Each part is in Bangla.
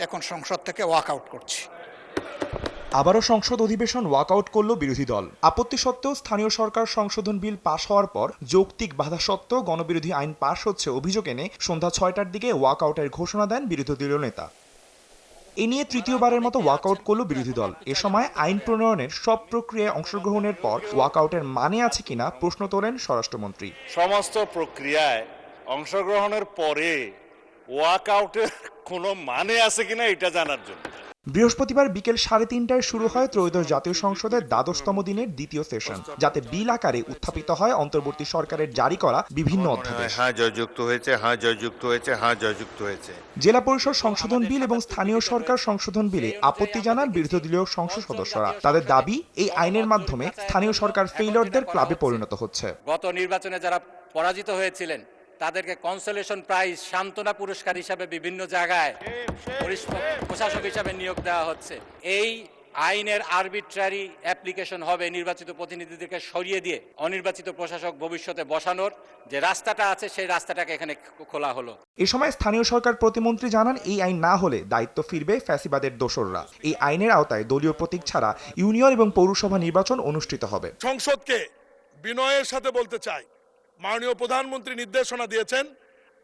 এখন সংসদ থেকে ওয়াকআউট করছি। আবারও সংসদ অধিবেশন ওয়াকআউট করল বিরোধী দল। আপত্তি সত্ত্বেও স্থানীয় সরকার সংশোধন বিল পাশ হওয়ার পর যৌক্তিক বাধা সত্ত্বেও গণবিরোধী আইন পাশ হচ্ছে অভিযোগ এনে সন্ধ্যা ৬টার দিকে ওয়াকআউটের ঘোষণা দেন বিরোধী দলীয় নেতা। এ নিয়ে তৃতীয়বারের মতো ওয়াকআউট করল বিরোধী দল। এ সময় আইন প্রণয়নের সব প্রক্রিয়ায় অংশগ্রহণের পর ওয়াকআউটের মানে আছে কিনা প্রশ্ন তোলেন স্বরাষ্ট্রমন্ত্রী। সমস্ত প্রক্রিয়ায় অংশগ্রহণের পরে ওয়াকআউটের কোনো মানে আছে কিনা এটা জানার জন্য। বৃহস্পতিবার বিকেল ৩:৩০টায় শুরু হয় ত্রয়োদশ জাতীয় সংসদের দ্বাদশতম দিনের দ্বিতীয় সেশন, যাতে বিল আকারে উত্থাপিত হয় অন্তর্বর্তী সরকারের জারি করা বিভিন্ন অধ্যাদেশ। হ্যাঁ জয়যুক্ত হয়েছে, হ্যাঁ জয়যুক্ত হয়েছে, হ্যাঁ জয়যুক্ত হয়েছে। জেলা পরিষদ সংশোধন বিল এবং স্থানীয় সরকার সংশোধন বিলে আপত্তি জানান বিরোধী দলীয় সংসদ সদস্যরা। তাদের দাবি, এই আইনের মাধ্যমে স্থানীয় সরকার ফেইলরদের ক্লাবে পরিণত হচ্ছে। গত নির্বাচনে যারা পরাজিত হয়েছিলেন তাদেরকে কনসোলেশন প্রাইজ, সান্ত্বনা পুরস্কার হিসাবে বিভিন্ন জায়গায় প্রশাসক হিসাবে নিয়োগ দেওয়া হচ্ছে। এই আইনের আরবিট্রারি অ্যাপ্লিকেশন হবে নির্বাচিত প্রতিনিধিদেরকে সরিয়ে দিয়ে অনির্বাচিত প্রশাসক ভবিষ্যতে বসানোর যে রাস্তাটা আছে সেই রাস্তাটাকে এখানে খোলা হলো। এ সময় স্থানীয় সরকার প্রতিমন্ত্রী জানান, এই আইন না হলে দায়িত্ব ফিরবে ফ্যাসিবাদের দোসররা। এই আইনের আওতায় দলীয় প্রতীক ছাড়া ইউনিয়ন এবং পৌরসভা নির্বাচন অনুষ্ঠিত হবে। সংসদকে বিনয়ের সাথে বলতে চাই, মাননীয় প্রধানমন্ত্রী নির্দেশনা দিয়েছেন,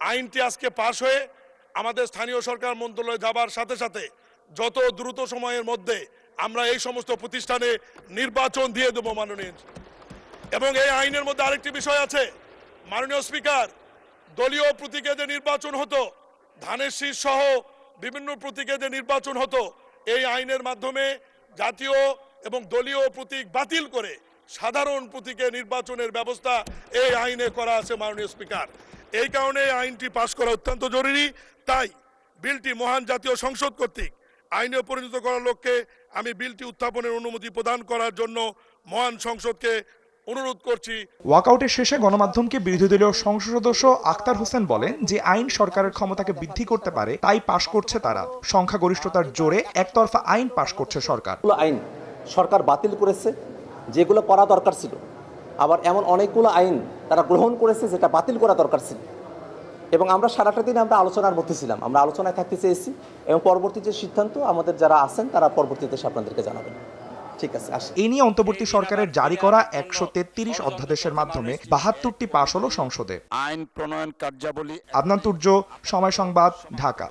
আইনটি আজকে পাশ হয়ে আমাদের স্থানীয় সরকার মন্ত্রণালয়ে যাবার সাথে সাথে যত দ্রুত সময়ের মধ্যে আমরা এই সমস্ত প্রতিষ্ঠানে নির্বাচন দিয়ে দেব মাননীয়। এবং এই আইনের মধ্যে আরেকটি বিষয় আছে, মাননীয় স্পিকার, দলীয় প্রতীকে যে নির্বাচন হতো, ধানের শীষ সহ বিভিন্ন প্রতীকে যে নির্বাচন হতো, এই আইনের মাধ্যমে জাতীয় এবং দলীয় প্রতীক বাতিল করে সাধারণ প্রতীকে নির্বাচনের ব্যবস্থা এই আইনে করা আছে মাননীয় স্পিকার। এই কারণে আইনটি পাশ করা অত্যন্ত জরুরি। তাই বিলটি মহান জাতীয় সংসদ কর্তৃক আইনে পরিণত করার লক্ষ্যে আমি বিলটি উত্থাপনের অনুমতি প্রদান করার জন্য মহান সংসদকে অনুরোধ করছি। ওয়াকআউটের শেষে গণমাধ্যমকে বিরোধী দলীয় সংসদ সদস্য আক্তার হোসেন বলেন, যে আইন সরকারের ক্ষমতাকে বৃদ্ধি করতে পারে তাই পাশ করছে তারা। সংখ্যাগরিষ্ঠতার জোরে একতরফা আইন পাশ করছে সরকার। আইন সরকার বাতিল করেছে যেগুলো করা দরকার ছিল, আবার এমন অনেকগুলো আইন তারা গ্রহণ করেছে যেটা বাতিল করা দরকার ছিল। এবং আমরা সারাটা দিন আমরা আলোচনার মধ্যে ছিলাম, আমরা আলোচনায় থাকতে চেয়েছি এবং পরবর্তী যে সিদ্ধান্ত আমাদের যারা আছেন তারা পরবর্তীতে আপনাদেরকে জানাবেন। ঠিক আছে। এ নিয়ে অন্তর্বর্তী সরকারের জারি করা ১৩৩ অধ্যাদেশের মাধ্যমে ৭২টি পাশ হলো সংসদে। আইন প্রণয়ন কার্যাবলী। আদনান তুর্য, সময় সংবাদ, ঢাকা।